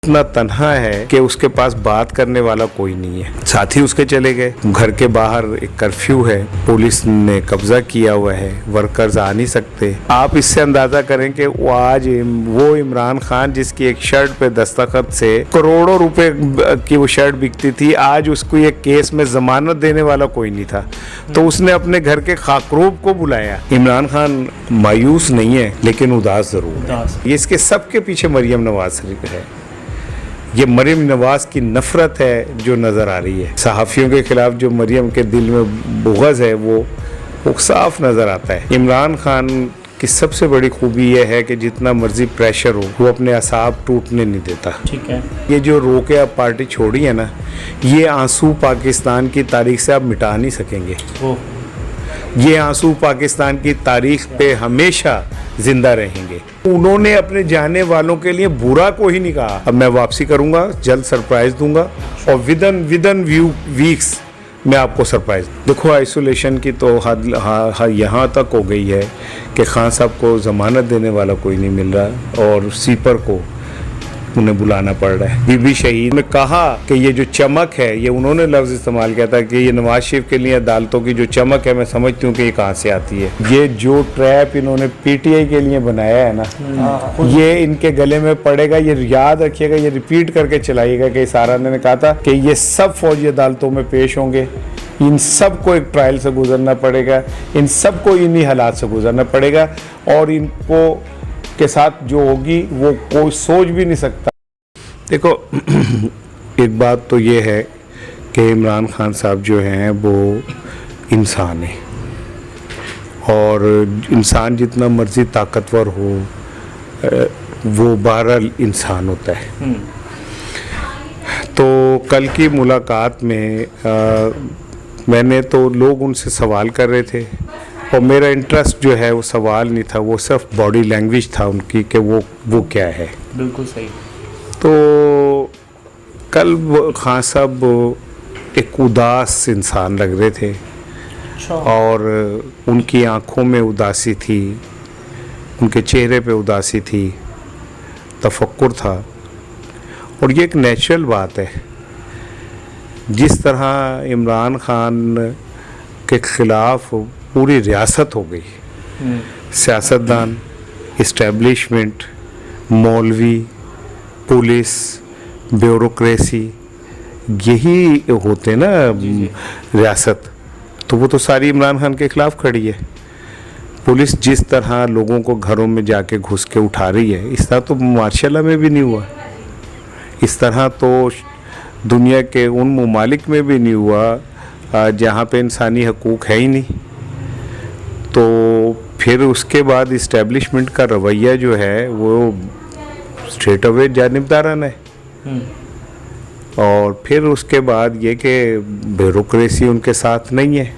इतना तन्हा है कि उसके पास बात करने वाला कोई नहीं है। साथी उसके चले गए, घर के बाहर एक कर्फ्यू है, पुलिस ने कब्जा किया हुआ है, वर्कर्स आ नहीं सकते। आप इससे अंदाजा करें कि वो आज वो इमरान खान जिसकी एक शर्ट पे दस्तखत से करोड़ों रुपए की वो शर्ट बिकती थी, आज उसको ये केस में जमानत देने वाला कोई नहीं था, तो उसने अपने घर के खाकरूब को बुलाया। इमरान खान मायूस नहीं है लेकिन उदास जरूर है। ये इसके सबके पीछे मरियम नवाज शरीफ है। ये मरियम नवाज की नफरत है जो नज़र आ रही है। सहाफ़ियों के खिलाफ जो मरियम के दिल में बुग़्ज़ है वो साफ नज़र आता है। इमरान खान की सबसे बड़ी खूबी यह है कि जितना मर्जी प्रेशर हो वो अपने असाब टूटने नहीं देता। ठीक है, ये जो रोके आप पार्टी छोड़ी है ना, ये आंसू पाकिस्तान की तारीख से आप मिटा नहीं सकेंगे। ये आंसू पाकिस्तान की तारीख पे हमेशा जिंदा रहेंगे। उन्होंने अपने जाने वालों के लिए बुरा को ही नहीं कहा। अब मैं वापसी करूंगा, जल्द सरप्राइज दूंगा और विदन वीक्स मैं आपको सरप्राइज। देखो आइसोलेशन की तो हद यहाँ तक हो गई है कि खान साहब को ज़मानत देने वाला कोई नहीं मिल रहा और सीपर को उन्हें बुलाना पड़ रहा है। बीबी शहीद ने कहा कि ये जो चमक है, ये उन्होंने लफ्ज़ इस्तेमाल किया था कि ये नवाज शरीफ के लिए अदालतों की जो चमक है, मैं समझती हूँ कि ये कहाँ से आती है। ये जो ट्रैप इन्होंने पीटीआई के लिए बनाया है ना, ये इनके गले में पड़ेगा। ये याद रखिएगा, ये रिपीट करके चलाइएगा कि सारा ने कहा था कि ये सब फौजी अदालतों में पेश होंगे, इन सब को एक ट्रायल से गुजरना पड़ेगा, इन सब को इन्हीं हालात से गुजरना पड़ेगा और इनको के साथ जो होगी वो कोई सोच भी नहीं सकता। देखो एक बात तो ये है कि इमरान खान साहब जो हैं वो इंसान है और इंसान जितना मर्जी ताकतवर हो वो बहरहाल इंसान होता है। तो कल की मुलाकात में मैंने तो लोग उनसे सवाल कर रहे थे और मेरा इंटरेस्ट जो है वो सवाल नहीं था, वो सिर्फ बॉडी लैंग्वेज था उनकी कि वो क्या है। बिल्कुल सही। तो कल खान साहब एक उदास इंसान लग रहे थे और उनकी आंखों में उदासी थी, उनके चेहरे पे उदासी थी, तफक्कुर था और ये एक नेचुरल बात है। जिस तरह इमरान खान के ख़िलाफ़ पूरी रियासत हो गई, सियासतदान, इस्टेब्लिशमेंट, मौलवी, पुलिस, ब्यूरोक्रेसी, यही होते ना रियासत, तो वो तो सारी इमरान खान के ख़िलाफ़ खड़ी है। पुलिस जिस तरह लोगों को घरों में जाके घुस के उठा रही है, इस तरह तो मार्शल में भी नहीं हुआ, इस तरह तो दुनिया के उन ममालिक में भी नहीं हुआ जहाँ पे इंसानी हकूक़ है ही नहीं। तो फिर उसके बाद इस्टेब्लिशमेंट का रवैया जो है वो स्ट्रेट अवे जानिबदाराना है और फिर उसके बाद ये कि ब्यूरोक्रेसी उनके साथ नहीं है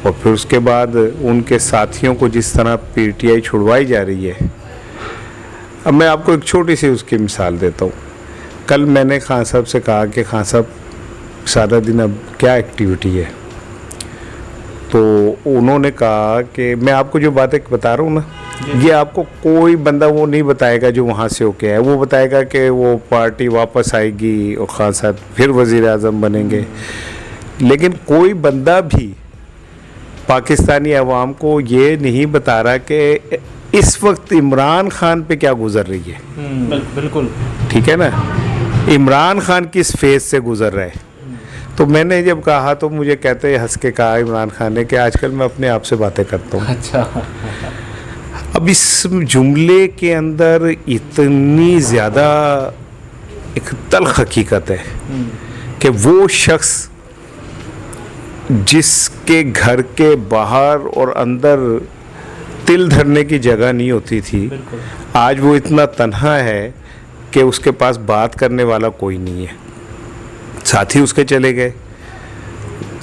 और फिर उसके बाद उनके साथियों को जिस तरह पीटीआई छुड़वाई जा रही है। अब मैं आपको एक छोटी सी उसकी मिसाल देता हूँ। कल मैंने खान साहब से कहा कि खान साहब सारा दिन अब क्या एक्टिविटी है, तो उन्होंने कहा कि मैं आपको जो बातें बता रहा हूँ ना, ये आपको कोई बंदा वो नहीं बताएगा जो वहाँ से होके आया। वो बताएगा कि वो पार्टी वापस आएगी और खान साहब फिर वज़ीर आज़म बनेंगे, लेकिन कोई बंदा भी पाकिस्तानी अवाम को ये नहीं बता रहा कि इस वक्त इमरान खान पे क्या गुजर रही है। बिल्कुल ठीक है ना, इमरान खान किस फेज से गुजर रहा है। तो मैंने जब कहा तो मुझे कहते हंस के कहा इमरान खान ने कि आजकल मैं अपने आप से बातें करता हूँ। अच्छा। अब इस जुमले के अंदर इतनी ज़्यादा एक तल्ख हकीकत है कि वो शख्स जिसके घर के बाहर और अंदर तिल धरने की जगह नहीं होती थी, आज वो इतना तन्हा है कि उसके पास बात करने वाला कोई नहीं है। साथी उसके चले गए,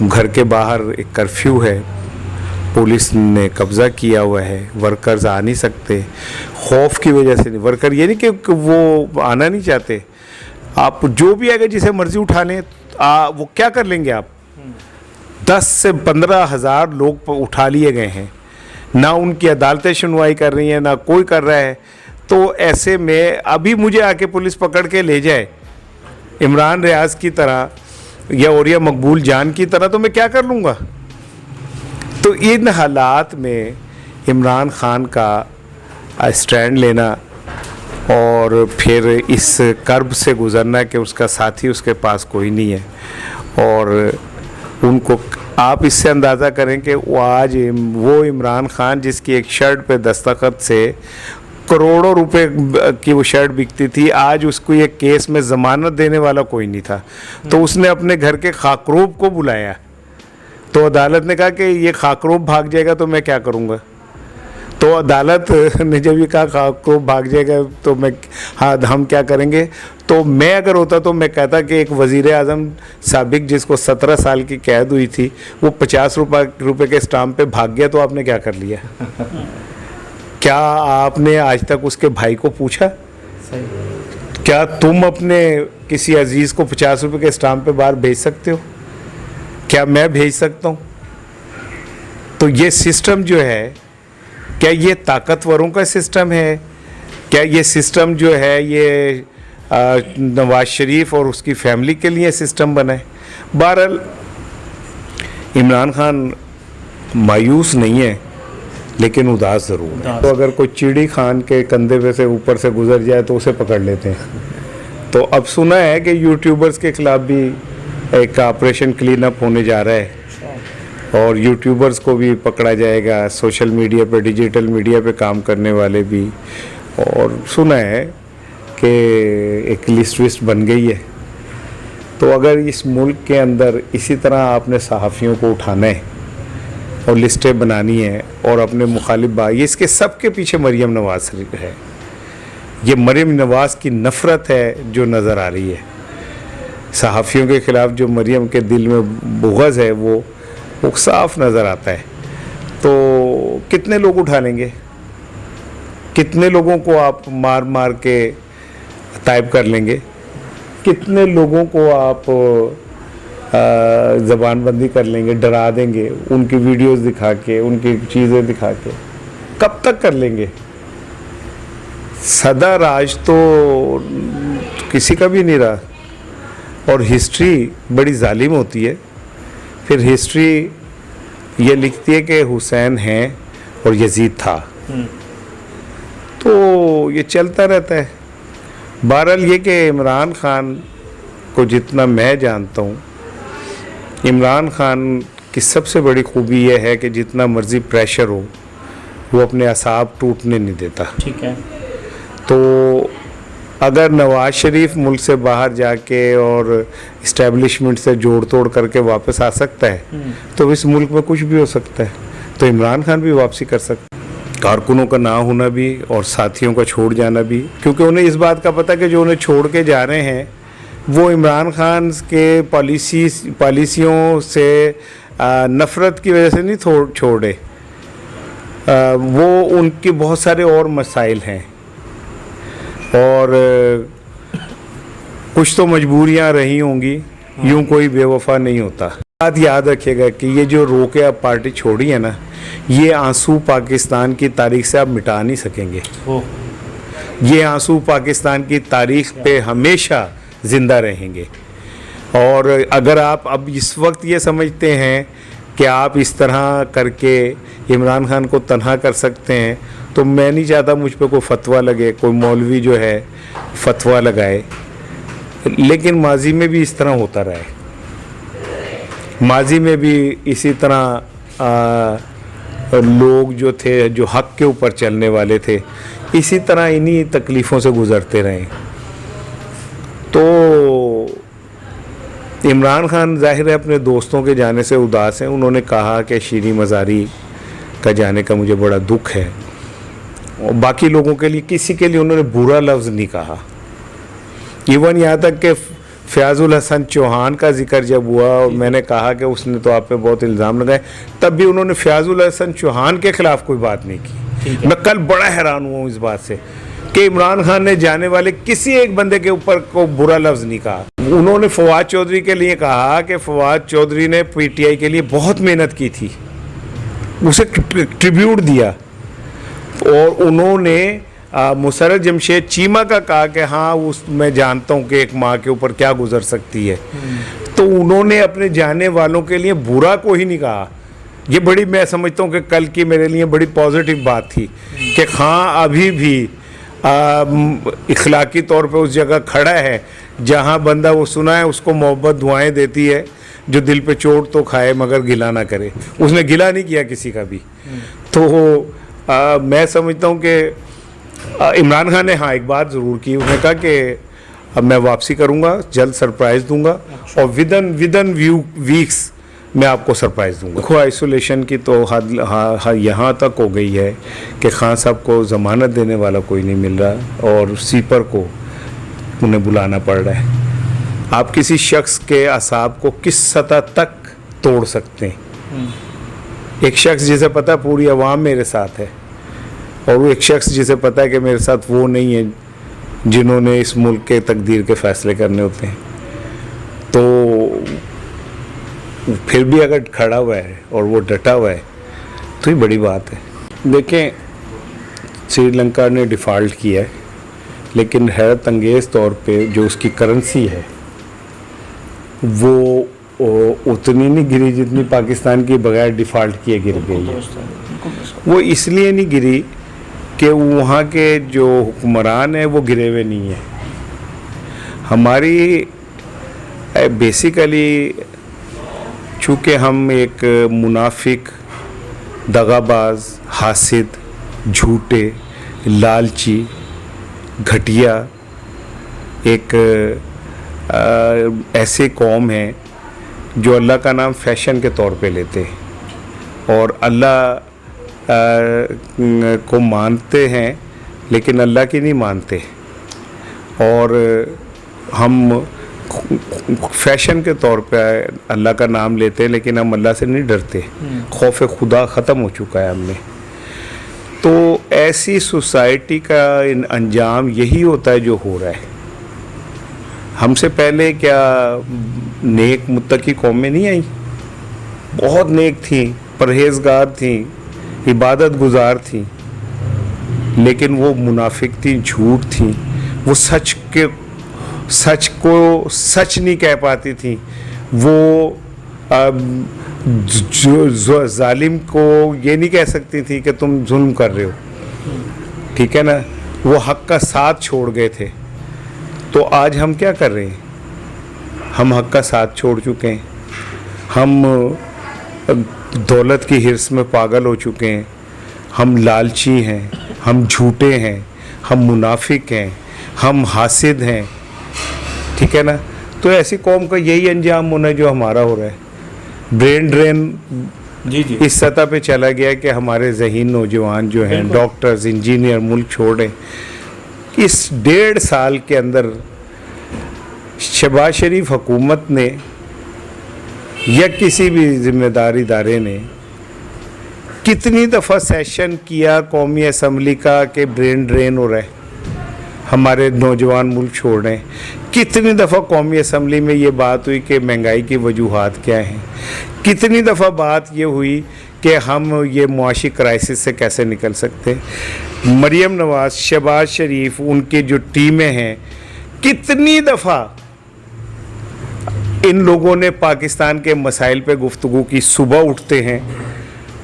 घर के बाहर एक कर्फ्यू है, पुलिस ने कब्ज़ा किया हुआ है, वर्कर्स आ नहीं सकते, खौफ की वजह से नहीं। वर्कर ये नहीं कि वो आना नहीं चाहते, आप जो भी आएगा जिसे मर्जी उठा लें, वो क्या कर लेंगे आप। 10 से 15 हज़ार लोग उठा लिए गए हैं, ना उनकी अदालतें सुनवाई कर रही हैं, ना कोई कर रहा है। तो ऐसे में अभी मुझे आके पुलिस पकड़ के ले जाए इमरान रियाज की तरह या औरिया मकबूल जान की तरह, तो मैं क्या कर लूँगा? तो इन हालात में इमरान खान का स्टैंड लेना और फिर इस कर्ब से गुज़रना कि उसका साथी उसके पास कोई नहीं है, और उनको आप इससे अंदाज़ा करें कि वो आज वो इमरान खान जिसकी एक शर्ट पे दस्तखत से करोड़ों रुपए की वो शर्ट बिकती थी, आज उसको ये केस में ज़मानत देने वाला कोई नहीं था। तो उसने अपने घर के खाकरूब को बुलाया, तो अदालत ने कहा कि ये खाकरूब भाग जाएगा तो मैं क्या करूँगा? तो अदालत ने जब ये कहा खाकरूब भाग जाएगा तो मैं हम क्या करेंगे? तो मैं अगर होता तो मैं कहता कि एक वज़ीर आज़म साबिक जिसको 17 साल की कैद हुई थी, वो 50 रुपये के स्टाम्प पे भाग गया, तो आपने क्या कर लिया? क्या आपने आज तक उसके भाई को पूछा? सही। क्या तुम अपने किसी अजीज़ को 50 रुपये के स्टाम्प पे बाहर भेज सकते हो? क्या मैं भेज सकता हूँ? तो ये सिस्टम जो है, क्या ये ताकतवरों का सिस्टम है? क्या ये सिस्टम जो है ये नवाज शरीफ और उसकी फैमिली के लिए सिस्टम बना है? बहरहाल इमरान खान मायूस नहीं है, लेकिन उदास ज़रूर है। तो अगर कोई चिड़ी खान के कंधे पे से ऊपर से गुजर जाए तो उसे पकड़ लेते हैं। तो अब सुना है कि यूट्यूबर्स के खिलाफ भी एक ऑपरेशन क्लीन अप होने जा रहा है, और यूट्यूबर्स को भी पकड़ा जाएगा, सोशल मीडिया पे, डिजिटल मीडिया पे काम करने वाले भी। और सुना है कि एक लिस्ट विस्ट बन गई है। तो अगर इस मुल्क के अंदर इसी तरह आपने सहाफ़ियों को उठाना है और लिस्टें बनानी है और अपने मुखालिफ भाई, इसके सब के पीछे मरीम नवाज है। ये मरीम नवाज की नफ़रत है जो नज़र आ रही है। सहाफ़ियों के ख़िलाफ़ जो मरीम के दिल में बुग़्ज़ है वो साफ नज़र आता है। तो कितने लोग उठा लेंगे? कितने लोगों को आप मार मार के तायब कर लेंगे? कितने लोगों को आप ज़बानबंदी कर लेंगे, डरा देंगे, उनकी वीडियोस दिखा के, उनकी चीज़ें दिखा के? कब तक कर लेंगे? सदा राज तो किसी का भी नहीं रहा, और हिस्ट्री बड़ी जालिम होती है। फिर हिस्ट्री ये लिखती है कि हुसैन है और यजीद था, तो ये चलता रहता है। बहरहाल ये कि इमरान खान को जितना मैं जानता हूँ, इमरान खान की सबसे बड़ी खूबी यह है कि जितना मर्ज़ी प्रेशर हो वो अपने असाब टूटने नहीं देता। ठीक है। तो अगर नवाज शरीफ मुल्क से बाहर जाके और इस्टेब्लिशमेंट से जोड़ तोड़ करके वापस आ सकता है, तो इस मुल्क में कुछ भी हो सकता है। तो इमरान खान भी वापसी कर सकता है। कारकुनों का ना होना भी और साथियों का छोड़ जाना भी, क्योंकि उन्हें इस बात का पता कि जो उन्हें छोड़ के जा रहे हैं वो इमरान खान के पॉलिसियों से नफ़रत की वजह से नहीं छोड़े, वो उनके बहुत सारे और मसाइल हैं, और कुछ तो मजबूरियां रही होंगी। यूं कोई बेवफा नहीं होता। बात याद रखिएगा कि ये जो रोके आप पार्टी छोड़ी है ना, ये आंसू पाकिस्तान की तारीख से आप मिटा नहीं सकेंगे। ये आंसू पाकिस्तान की तारीख पे हमेशा ज़िंदा रहेंगे। और अगर आप अब इस वक्त ये समझते हैं कि आप इस तरह करके इमरान खान को तन्हा कर सकते हैं, तो मैं नहीं चाहता मुझ पे कोई फतवा लगे, कोई मौलवी जो है फतवा लगाए। लेकिन माजी में भी इस तरह होता रहा है। माजी में भी इसी तरह लोग जो थे, जो हक के ऊपर चलने वाले थे, इसी तरह इन्हीं तकलीफ़ों से गुज़रते रहे। तो इमरान खान ज़ाहिर है अपने दोस्तों के जाने से उदास हैं। उन्होंने कहा कि शीरी मज़ारी का जाने का मुझे बड़ा दुख है, और बाकी लोगों के लिए किसी के लिए उन्होंने बुरा लफ्ज़ नहीं कहा। इवन यहाँ तक कि फ़याज़ुल हसन चौहान का जिक्र जब हुआ और मैंने कहा कि उसने तो आप पे बहुत इल्ज़ाम लगाए, तब भी उन्होंने फ़याज़ुल हसन चौहान के ख़िलाफ़ कोई बात नहीं की। मैं कल बड़ा हैरान हुआ इस बात से कि इमरान खान ने जाने वाले किसी एक बंदे के ऊपर को बुरा लफ्ज़ नहीं कहा। उन्होंने फवाद चौधरी के लिए कहा कि फवाद चौधरी ने PTI के लिए बहुत मेहनत की थी, उसे ट्रिब्यूट दिया, और उन्होंने मुशर्रफ जमशेद चीमा का कहा कि हाँ उस मैं जानता हूँ कि एक माँ के ऊपर क्या गुजर सकती है, तो उन्होंने अपने जाने वालों के लिए बुरा को ही नहीं कहा। ये बड़ी मैं समझता हूँ कि कल की मेरे लिए बड़ी पॉजिटिव बात थी कि हाँ अभी भी इखलाकी तौर पे उस जगह खड़ा है जहाँ बंदा वो सुना है उसको मोहब्बत दुआएं देती है, जो दिल पे चोट तो खाए मगर गिला ना करे। उसने गिला नहीं किया किसी का भी। तो मैं समझता हूँ कि इमरान खान ने हाँ एक बात ज़रूर की, उन्होंने कहा कि अब मैं वापसी करूँगा, जल्द सरप्राइज़ दूंगा और विदन वीक्स मैं आपको सरप्राइज़ दूंगा। देखो आइसोलेशन की तो हद यहाँ तक हो गई है कि खान साहब को ज़मानत देने वाला कोई नहीं मिल रहा और सीपर को उन्हें बुलाना पड़ रहा है। आप किसी शख्स के असाब को किस सतह तक तोड़ सकते हैं? एक शख्स जिसे पता पूरी आवाम मेरे साथ है और वो एक शख्स जिसे पता है कि मेरे साथ वो नहीं है जिन्होंने इस मुल्क के तकदीर के फ़ैसले करने होते हैं, तो फिर भी अगर खड़ा हुआ है और वो डटा हुआ है तो ये बड़ी बात है। देखें श्रीलंका ने डिफ़ॉल्ट किया है, लेकिन हैरत अंगेज़ तौर पे जो उसकी करेंसी है वो उतनी नहीं गिरी जितनी पाकिस्तान की बगैर डिफ़ॉल्ट किए गिर गई है। वो इसलिए नहीं गिरी कि वहाँ के जो हुक्मरान हैं वो गिरे हुए नहीं हैं। हमारी बेसिकली चूँकि हम एक मुनाफिक, दगाबाज, हासिद, झूठे, लालची, घटिया एक ऐसे कौम है जो अल्लाह का नाम फैशन के तौर पे लेते हैं और अल्लाह को मानते हैं लेकिन अल्लाह की नहीं मानते, और हम फैशन के तौर पे अल्लाह का नाम लेते हैं लेकिन हम अल्लाह से नहीं डरते। खौफ खुदा ख़त्म हो चुका है हमें। तो ऐसी सोसाइटी का अंजाम यही होता है जो हो रहा है। हमसे पहले क्या नेक मुत्तकी कौमें नहीं आई? बहुत नेक थी, परहेजगार थी, इबादत गुजार थी, लेकिन वो मुनाफिक थी, झूठ थी, वो सच को सच नहीं कह पाती थी, वो जो जालिम को ये नहीं कह सकती थी कि तुम जुल्म कर रहे हो, ठीक है ना, वो हक का साथ छोड़ गए थे। तो आज हम क्या कर रहे हैं? हम हक का साथ छोड़ चुके हैं, हम दौलत की हिर्स में पागल हो चुके हैं, हम लालची हैं, हम झूठे हैं, हम मुनाफिक हैं, हम हासिद हैं, ठीक है ना। तो ऐसी कौम का यही अंजाम होना है जो हमारा हो रहा है। ब्रेन ड्रेन जी इस सतह पे चला गया कि हमारे ज़हीन नौजवान जो हैं, डॉक्टर्स, इंजीनियर मुल्क छोड़े। इस 1.5 साल के अंदर शहबाज शरीफ हुकूमत ने या किसी भी ज़िम्मेदार इदारे ने कितनी दफ़ा सेशन किया कौमी असम्बली का कि ब्रेन ड्रेन हो रहा है, हमारे नौजवान मुल्क छोड़ रहे हैं। कितनी दफ़ा कौमी असम्बली में ये बात हुई कि महंगाई की वजूहात क्या हैं, कितनी दफ़ा बात ये हुई कि हम ये मुआशी क्राइसिस से कैसे निकल सकते हैं। मरियम नवाज़, शहबाज शरीफ, उनके जो टीमें हैं, कितनी दफ़ा इन लोगों ने पाकिस्तान के मसाइल पे गुफ्तगू की। सुबह उठते हैं,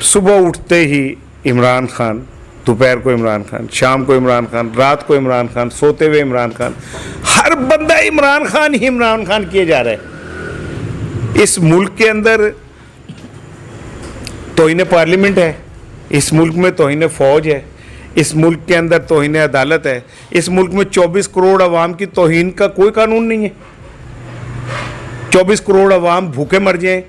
सुबह उठते ही इमरान खान, दोपहर को इमरान खान, शाम को इमरान खान, रात को इमरान खान, सोते हुए इमरान खान, हर बंदा इमरान खान ही इमरान खान किए जा रहा है। इस मुल्क के अंदर तौहीन पार्लियामेंट है, इस मुल्क में तौहीन फ़ौज है, इस मुल्क के अंदर तौहीन अदालत है, इस मुल्क में 24 करोड़ अवाम की तौहीन का कोई कानून नहीं है। 24 करोड़ अवाम भूखे मर जाएं,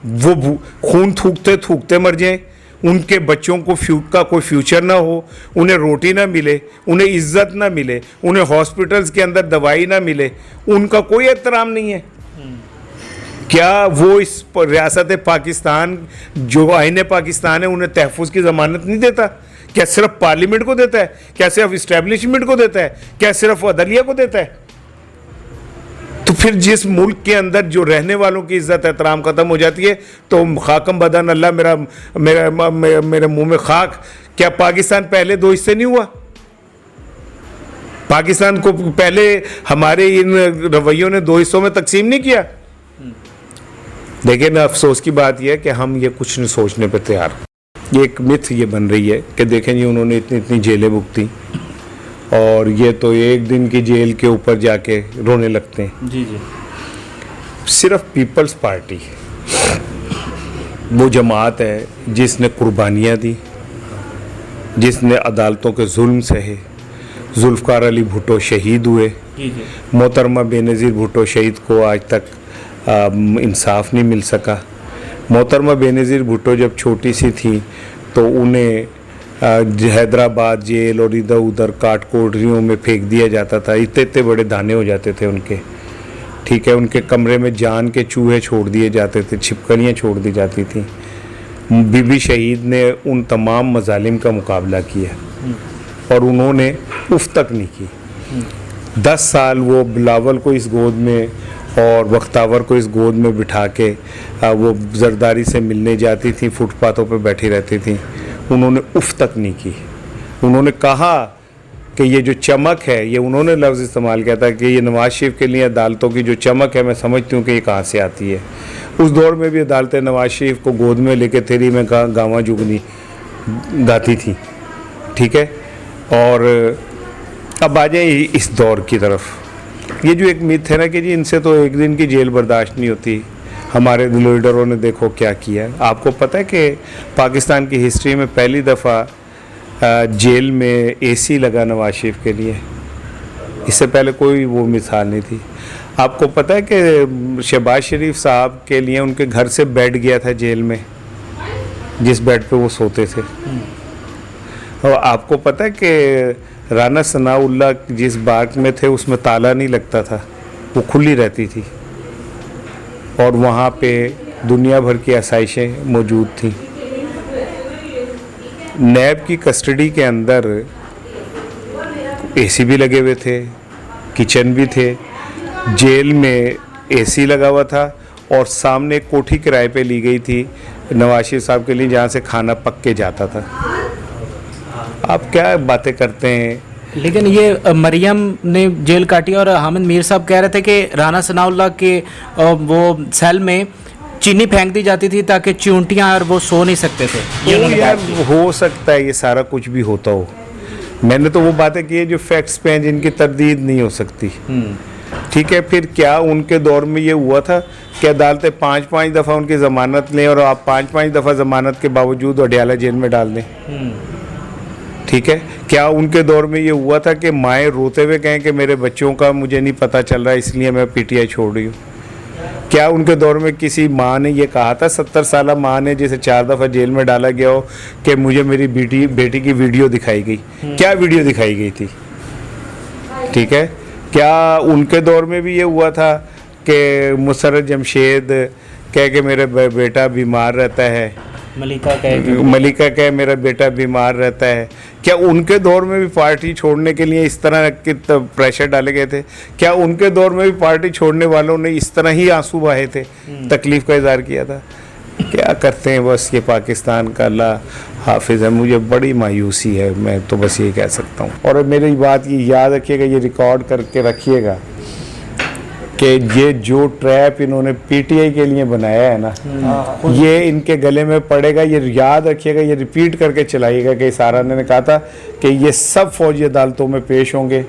वो खून थूकते थूकते मर जाएं, उनके बच्चों को का कोई फ्यूचर ना हो, उन्हें रोटी ना मिले, उन्हें इज्जत ना मिले, उन्हें हॉस्पिटल्स के अंदर दवाई ना मिले, उनका कोई एहतराम नहीं है। क्या वो इस रियासत पाकिस्तान जो आईने पाकिस्तान है उन्हें तहफ़्फ़ुज़ की ज़मानत नहीं देता? क्या सिर्फ पार्लियामेंट को देता है? क्या सिर्फ इस्टेब्लिशमेंट को देता है? क्या सिर्फ अदलिया को देता है? तो फिर जिस मुल्क के अंदर जो रहने वालों की इज्जत एहतराम ख़त्म हो जाती है तो खाकम बदन अल्लाह मेरे मुंह में खाक। क्या पाकिस्तान पहले 2 हिस्से नहीं हुआ? पाकिस्तान को पहले हमारे इन रवैयों ने 2 हिस्सों में तकसीम नहीं किया। लेकिन अफसोस की बात यह है कि हम ये कुछ नहीं सोचने पर तैयार। ये एक मिथ ये बन रही है कि देखें जी उन्होंने इतनी इतनी जेलें भुगती और ये तो एक दिन की जेल के ऊपर जाके रोने लगते हैं। जी जी। सिर्फ पीपल्स पार्टी वो जमात है जिसने कुर्बानियाँ दी, जिसने अदालतों के जुल्म सहे। जुल्फ़कार अली भुट्टो शहीद हुए, मोहतरमा बेनज़ीर भुट्टो शहीद को आज तक इंसाफ नहीं मिल सका। मोहतरमा बेनज़ीर भुट्टो जब छोटी सी थी तो उन्हें हैदराबाद जेल और इधर उधर काटकोठरियों में फेंक दिया जाता था। इतने इतने बड़े दाने हो जाते थे उनके, ठीक है। उनके कमरे में जान के चूहे छोड़ दिए जाते थे, छिपकलियाँ छोड़ दी जाती थी। बीबी शहीद ने उन तमाम मजालिम का मुकाबला किया और उन्होंने उफ तक नहीं की। 10 साल वो बिलावल को इस गोद में और बख्तावर को इस गोद में बिठा के वो जरदारी से मिलने जाती थी, फुटपाथों पे बैठी रहती थी। उन्होंने उफ तक नहीं की। उन्होंने कहा कि ये जो चमक है, ये उन्होंने लफ्ज़ इस्तेमाल किया था कि ये नवाज शरीफ के लिए अदालतों की जो चमक है मैं समझती हूँ कि ये कहाँ से आती है। उस दौर में भी अदालतें नवाज शरीफ को गोद में लेके तेरी में गावा जुगनी गाती थी, ठीक है। और अब आ जाए इस दौर की तरफ। ये जो एक मिथ है ना कि जी इनसे तो एक दिन की जेल बर्दाश्त नहीं होती, हमारे लीडरों ने देखो क्या किया है। आपको पता है कि पाकिस्तान की हिस्ट्री में पहली दफ़ा जेल में एसी लगा नवाज शरीफ के लिए, इससे पहले कोई वो मिसाल नहीं थी। आपको पता है कि शहबाज शरीफ साहब के लिए उनके घर से बेड गया था जेल में, जिस बेड पे वो सोते थे। और आपको पता है कि राना सनाउल्लाह जिस बाग में थे उसमें ताला नहीं लगता था, वो खुली रहती थी और वहाँ पे दुनिया भर की आसाइशें मौजूद थी। नैब की कस्टडी के अंदर एसी भी लगे हुए थे, किचन भी थे, जेल में एसी लगा हुआ था और सामने एक कोठी किराए पे ली गई थी नवाज शरीफ साहब के लिए, जहाँ से खाना पक के जाता था। आप क्या बातें करते हैं। लेकिन ये मरियम ने जेल काटी और हामिद मीर साहब कह रहे थे कि राना सनाउल्लाह के वो सेल में चीनी फेंक दी जाती थी ताकि चींटियां और वो सो नहीं सकते थे। ये यार हो सकता है ये सारा कुछ भी होता हो। मैंने तो वो बातें की है जो फैक्ट्स पे हैं, जिनकी तरदीद नहीं हो सकती, ठीक है। फिर क्या उनके दौर में ये हुआ था कि अदालतें 5-5 दफ़ा उनकी ज़मानत लें और आप 5-5 दफ़ा ज़मानत के बावजूद अडयाला जेल में डाल दें, ठीक है। क्या उनके दौर में ये हुआ था कि माएँ रोते हुए कहें कि मेरे बच्चों का मुझे नहीं पता चल रहा इसलिए मैं पीटीआई छोड़ रही हूँ। क्या उनके दौर में किसी माँ ने ये कहा था, 70 साल माँ ने जिसे 4 दफ़ा जेल में डाला गया हो, कि मुझे मेरी बेटी की वीडियो दिखाई गई। क्या वीडियो दिखाई गई थी, ठीक है। क्या उनके दौर में भी ये हुआ था कि मुसर्रत जमशेद कह के मेरा बेटा बीमार रहता है, मलिका कहे मेरा बेटा बीमार रहता है। क्या उनके दौर में भी पार्टी छोड़ने के लिए इस तरह के प्रेशर डाले गए थे? क्या उनके दौर में भी पार्टी छोड़ने वालों ने इस तरह ही आंसू बहाए थे, तकलीफ़ का इजहार किया था? क्या करते हैं बस ये पाकिस्तान का अल्लाह हाफिज़ है। मुझे बड़ी मायूसी है, मैं तो बस ये कह सकता हूँ। और मेरी बात ये याद रखिएगा, ये रिकॉर्ड करके रखिएगा कि ये जो ट्रैप इन्होंने पीटीआई के लिए बनाया है ना, ये इनके गले में पड़ेगा। ये याद रखिएगा, ये रिपीट करके चलाइएगा कि सारा ने कहा था कि ये सब फौजी अदालतों में पेश होंगे,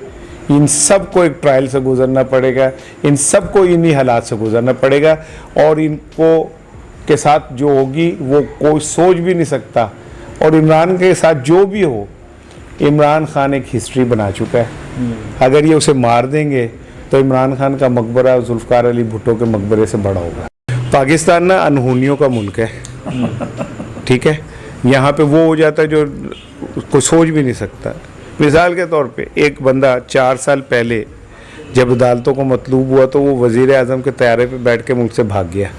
इन सब को एक ट्रायल से गुजरना पड़ेगा, इन सब को इन्हीं हालात से गुजरना पड़ेगा और इनको के साथ जो होगी वो कोई सोच भी नहीं सकता। और इमरान के साथ जो भी हो, इमरान खान एक हिस्ट्री बना चुका है। अगर ये उसे मार देंगे तो इमरान खान का मकबरा जुल्फ़कार अली भुट्टो के मकबरे से बड़ा होगा। पाकिस्तान ना अनहोनियों का मुल्क है, ठीक है। यहाँ पे वो हो जाता है जो कोई सोच भी नहीं सकता। मिसाल के तौर पे एक बंदा 4 साल पहले जब अदालतों को मतलूब हुआ तो वो वज़ीर आज़म के तैयारे पे बैठ के मुल्क से भाग गया।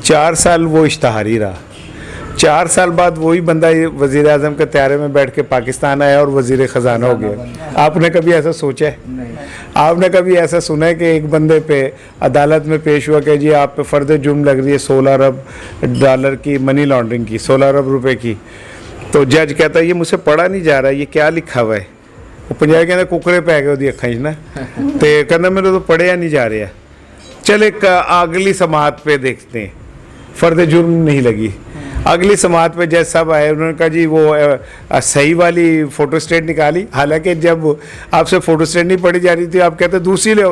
4 साल वो इश्तहारी रहा। 4 साल बाद वही बंदा वज़ीर आज़म के तैयारे में बैठ के पाकिस्तान आया और वज़ीर ख़जाना हो गया। आपने कभी ऐसा सोचा है? आपने कभी ऐसा सुना है कि एक बंदे पे अदालत में पेश हुआ कि जी आप पे फ़र्द जुर्म लग रही है $16 अरब की मनी लॉन्ड्रिंग की, 16 अरब रुपए की, तो जज कहता है ये मुझसे पढ़ा नहीं जा रहा, ये क्या लिखा हुआ है? ਉਹ ਪੰਜਾਬੀ ਕਹਿੰਦੇ ਕੁੱਕਰੇ ਪੈ ਗਏ ਉਹਦੀ ਅੱਖਾਂ 'ਚ ਨਾ ਤੇ ਕਹਿੰਦਾ ਮੈਨੂੰ ਤਾਂ ਪੜਿਆ ਨਹੀਂ ਜਾ ਰਿਹਾ। चल एक अगली समात पे देखते हैं, फर्द जुर्म नहीं लगी। अगली समात पे जैसे सब आए उन्होंने कहा जी वो सही वाली फोटोस्टेट निकाली, हालांकि जब आपसे फोटोस्टेट नहीं पढ़ी जा रही थी आप कहते दूसरी ले।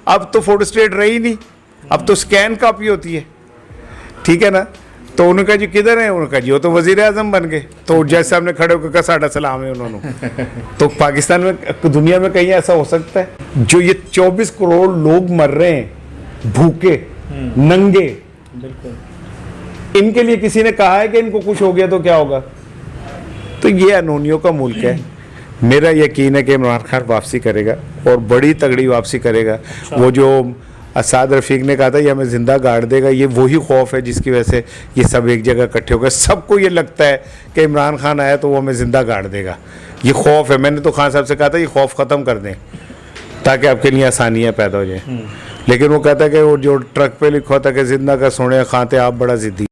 अब तो फोटोस्टेट रही नहीं, अब तो स्कैन कॉपी होती है, ठीक है ना। तो उन्होंने कहा जी किधर है, उन्होंने कहा जी वो तो वजीर आजम बन गए। तो जैसे साहब ने खड़े होकर कहा साढ़ा सलाम है उन्होंने। तो पाकिस्तान में, दुनिया में कहीं ऐसा हो सकता है? जो ये 24 करोड़ लोग मर रहे हैं भूखे नंगे, इनके लिए किसी ने कहा है कि इनको कुछ हो गया तो क्या होगा? तो ये अनोनियों का मुल्क है। मेरा यकीन है कि इमरान खान वापसी करेगा और बड़ी तगड़ी वापसी करेगा। वो जो असाद रफीक ने कहा था ये हमें जिंदा गाड़ देगा, ये वही खौफ है जिसकी वजह से ये सब एक जगह इकट्ठे हो गए। सबको ये लगता है कि इमरान खान आया तो वो हमें जिंदा गाड़ देगा, ये खौफ है। मैंने तो खान साहब से कहा था ये खौफ ख़त्म कर दें ताकि आपके लिए आसानियाँ पैदा हो जाए। लेकिन वो कहता है कि वो जो ट्रक पे लिखा था कि जिंदा का सोने खाते आप बड़ा जिद्दी।